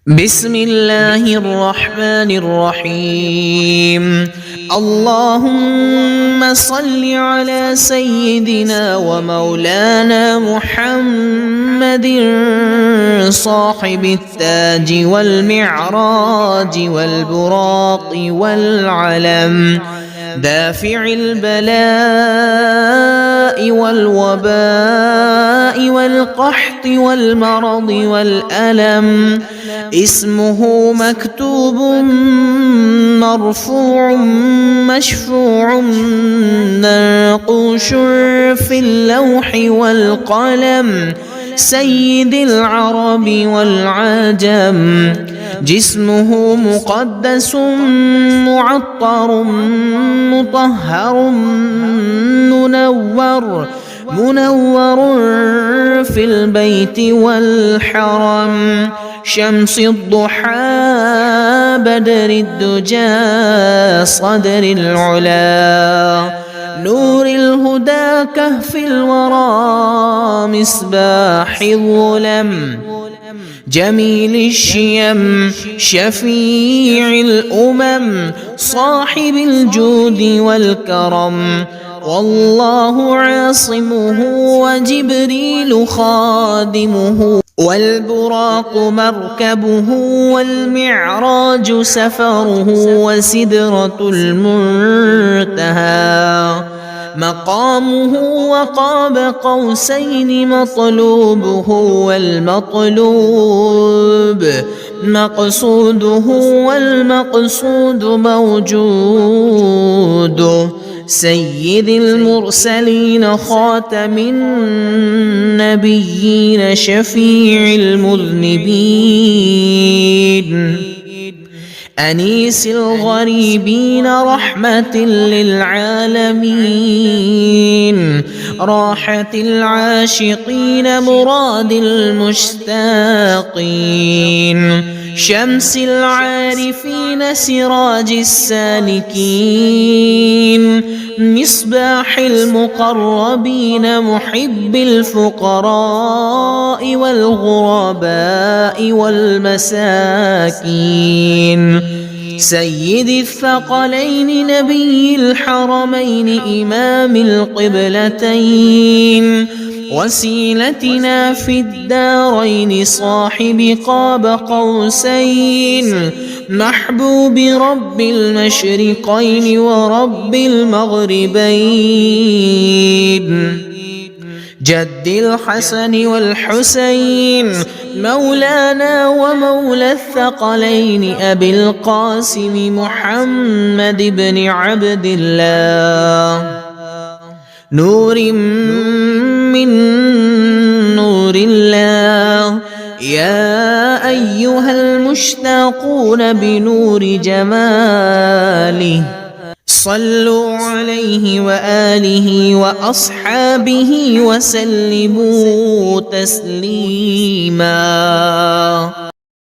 بسم الله الرحمن الرحيم. اللهم صل على سيدنا ومولانا محمد صاحب التاج والمعراج والبراق والعلم، دافع البلاء والوباء والقحط والمرض والألم، اسمه مكتوب مرفوع مشفوع منقوش في اللوح والقلم، سيد العرب والعجم، جسمه مقدس معطر مطهر منور في البيت والحرم، شمس الضحى بدر الدجى صدر العلا، نور الهدى كهف الورى مصباح الظلم، جميل الشيم شفيع الأمم، صاحب الجود والكرم، والله عاصمه وجبريل خادمه، والبراق مركبه والمعراج سفره، وسدرة المنتهى مقامه، وقاب قوسين مطلوبه، والمطلوب مقصوده، والمقصود موجود، سيد المرسلين خاتم النبيين شفيع المذنبين، أنيس الغريبين رحمة للعالمين، راحة العاشقين مراد المشتاقين، شمس العارفين سراج السالكين، مصباح المقربين محب الفقراء والغرباء والمساكين، سيد الثقلين نبي الحرمين إمام القبلتين، وسيلتنا في الدارين صاحب قاب قوسين، محبوب رب المشرقين ورب المغربين، جد الحسن والحسين مولانا ومولى الثقلين أبي القاسم محمد بن عبد الله، نور من نور الله، يا أيها المشتاقون بنور جماله، صلوا عليه وآله وأصحابه وسلموا تسليما.